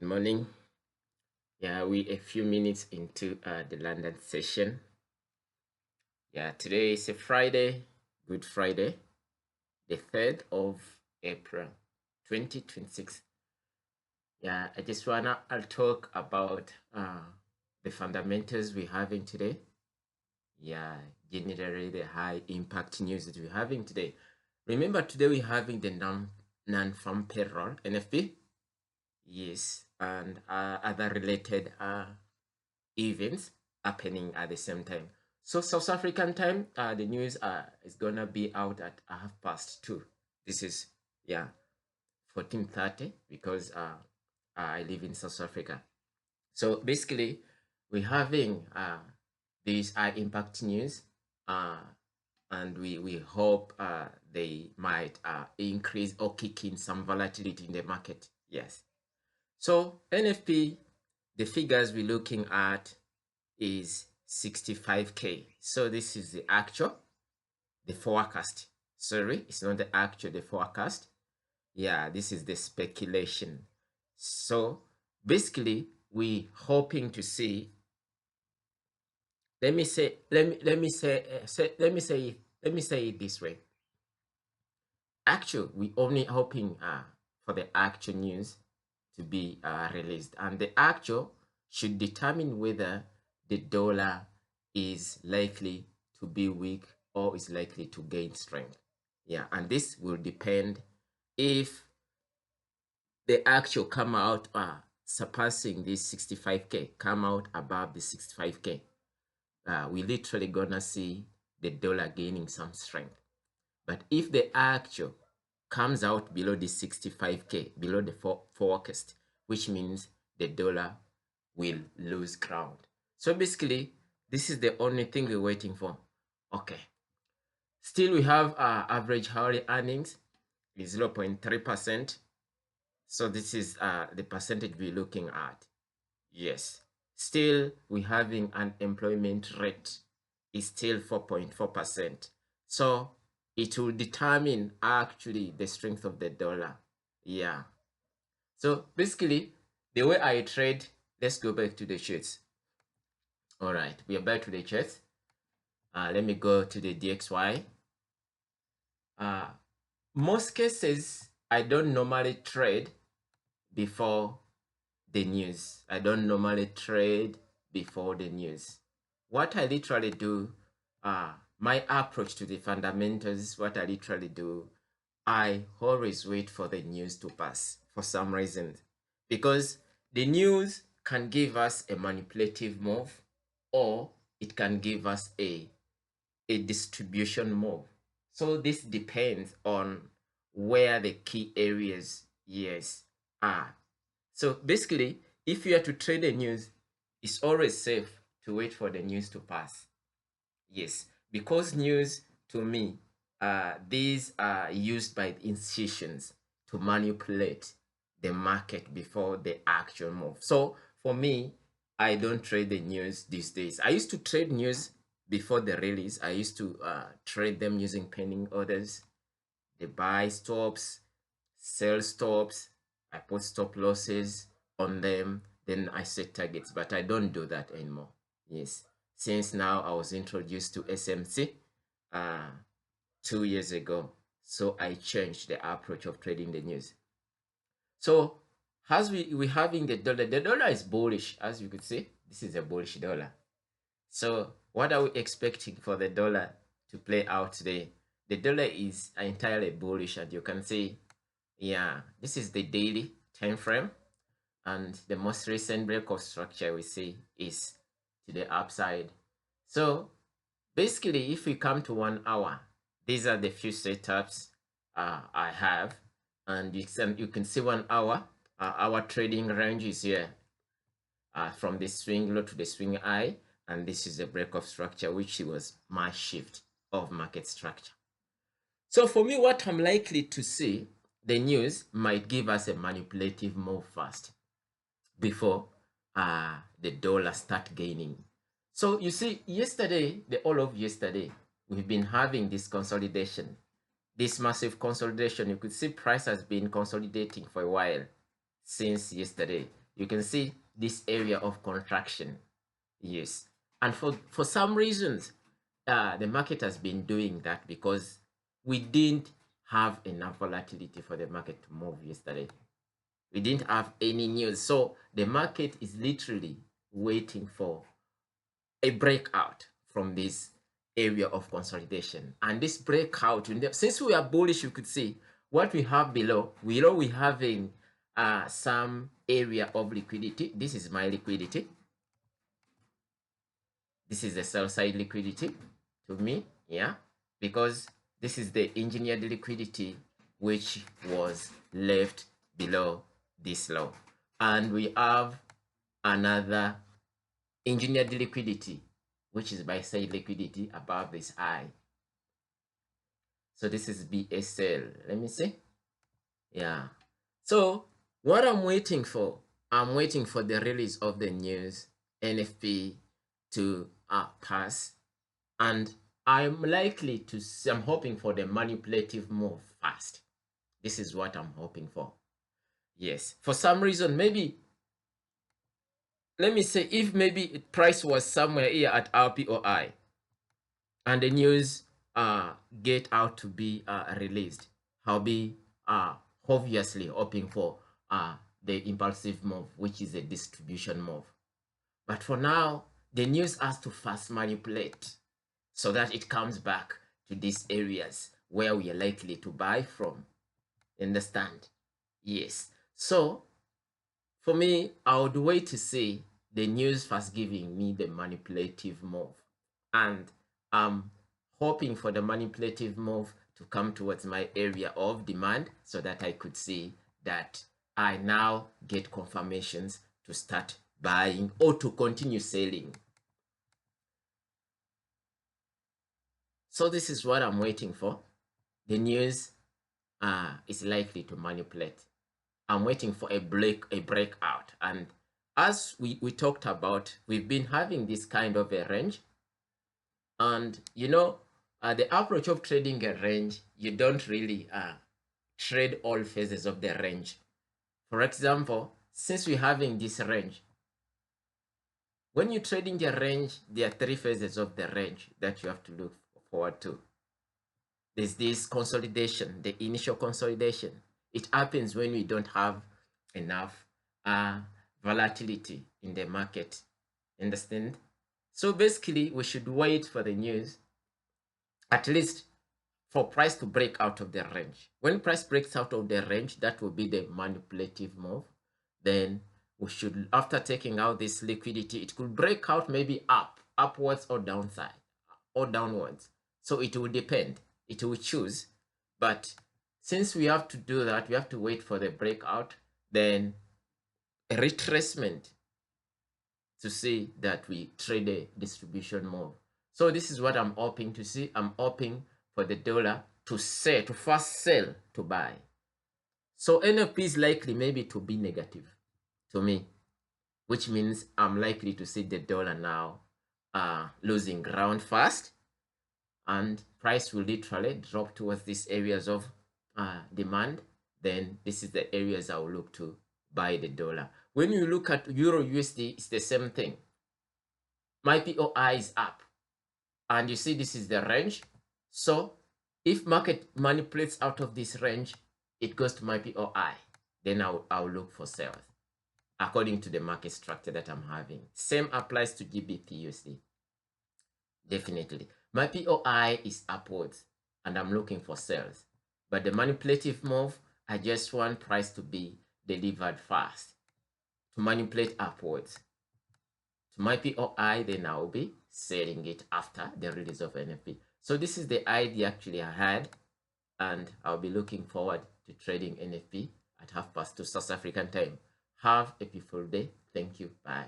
Good morning. Yeah, we a few minutes into the London session. Yeah, today is a Friday, Good Friday, the 3rd of April, 2026. Yeah, I just I'll talk about the fundamentals we're having today. Yeah, generally the high impact news that we're having today. Remember, today we're having the non-farm payroll, NFP. Yes, and other related events happening at the same time. So South African time, the news is gonna be out at 2:30. This is 14:30 because I live in South Africa. So basically, we're having these high impact news, uh, and we hope they might increase or kick in some volatility in the market. Yes. So NFP, the figures we're looking at is 65K. So this is the actual, the forecast. Sorry, it's not the actual, the forecast. Yeah, this is the speculation. So basically, we hoping to see. Let me say it this way. Actual, we only hoping for the actual news to be released, and the actual should determine whether the dollar is likely to be weak or is likely to gain strength. Yeah, and this will depend if the actual come out surpassing this 65K, come out above the 65K. We literally gonna see the dollar gaining some strength. But if the actual comes out below the 65K, below the forecast, which means the dollar will lose ground. So basically, this is the only thing we're waiting for. Okay. Still, we have average hourly earnings is 0.3%. So this is the percentage we're looking at. Yes. Still, we're having unemployment rate is still 4.4%. So it will determine actually the strength of the dollar. Yeah. So basically, the way I trade, let's go back to the charts. All right, we are back to the charts. Let me go to the DXY. Most cases, I don't normally trade before the news. I don't normally trade before the news. What I literally do, my approach to the fundamentals, what I literally do, I always wait for the news to pass for some reason. Because the news can give us a manipulative move or it can give us a distribution move. So this depends on where the key areas, yes, are. So basically, if you are to trade the news, it's always safe to wait for the news to pass. Yes, because news, to me, these are used by institutions to manipulate the market before the actual move. So for me, I don't trade the news these days. I used to trade news before the release. I used to trade them using pending orders, the buy stops, sell stops. I put stop losses on them, then I set targets, but I don't do that anymore. Yes, since now I was introduced to SMC 2 years ago, so I changed the approach of trading the news. So as we having the dollar is bullish, as you could see. This is a bullish dollar. So what are we expecting for the dollar to play out today? The dollar is entirely bullish, and you can see, yeah, this is the daily time frame, and the most recent break of structure we see is to the upside. So basically, if we come to 1 hour, these are the few setups I have, and you can see 1 hour. Our trading range is here from the swing low to the swing high, and this is the break of structure, which was my shift of market structure. So for me, what I'm likely to see, the news might give us a manipulative move first before the dollar start gaining. So you see, yesterday, the all of yesterday, we've been having this consolidation, this massive consolidation. You could see price has been consolidating for a while since yesterday. you can see this area of contraction. Yes. And for some reasons, the market has been doing that because we didn't have enough volatility for the market to move yesterday. We didn't have any news. So the market is literally waiting for a breakout from this area of consolidation. And this breakout, since we are bullish, you could see what we have below. Below we having some area of liquidity. This is my liquidity. This is the sell side liquidity to me, yeah, because this is the engineered liquidity which was left below this low. And we have another engineered liquidity, which is buy side liquidity above this high. So this is BSL. Let me see. Yeah. So what I'm waiting for the release of the news, NFP to pass, and I'm hoping for the manipulative move first. This is what I'm hoping for. Yes, for some reason, maybe, let me say, if maybe price was somewhere here at RPOI and the news get out to be released, I'll be obviously hoping for the impulsive move, which is a distribution move. But for now, the news has to first manipulate so that it comes back to these areas where we are likely to buy from. Understand? Yes. So for me, I would wait to see the news first giving me the manipulative move. And I'm hoping for the manipulative move to come towards my area of demand so that I could see that I now get confirmations to start buying or to continue selling. So this is what I'm waiting for. The news is likely to manipulate. I'm waiting for a breakout. And as we talked about, we've been having this kind of a range. And you know, the approach of trading a range, you don't really trade all phases of the range. For example, since we're having this range, when you're trading the range, there are 3 phases of the range that you have to look forward to. There's this consolidation, the initial consolidation. It happens when we don't have enough volatility in the market. Understand? So basically, we should wait for the news, at least for price to break out of the range. When price breaks out of the range, that will be the manipulative move. Then we should, after taking out this liquidity, it could break out maybe upwards or downside or downwards. So it will depend. It will choose. But since we have to do that, we have to wait for the breakout, then a retracement to see that we trade a distribution move. So this is what I'm hoping to see. I'm hoping for the dollar to sell, to first sell, to buy. So NFP is likely maybe to be negative to me, which means I'm likely to see the dollar now losing ground fast, and price will literally drop towards these areas of demand. Then this is the areas I will look to buy the dollar. When you look at Euro USD, it's the same thing. My POI is up, and you see this is the range. So if market manipulates out of this range, it goes to my POI. Then I'll look for sales according to the market structure that I'm having. Same applies to GBPUSD. Definitely. My POI is upwards and I'm looking for sales. But the manipulative move, I just want price to be delivered fast, to manipulate upwards to my POI, then I'll be selling it after the release of NFP. So this is the idea actually I had, and I'll be looking forward to trading NFP at 2:30 South African time. Have a beautiful day. Thank you. Bye.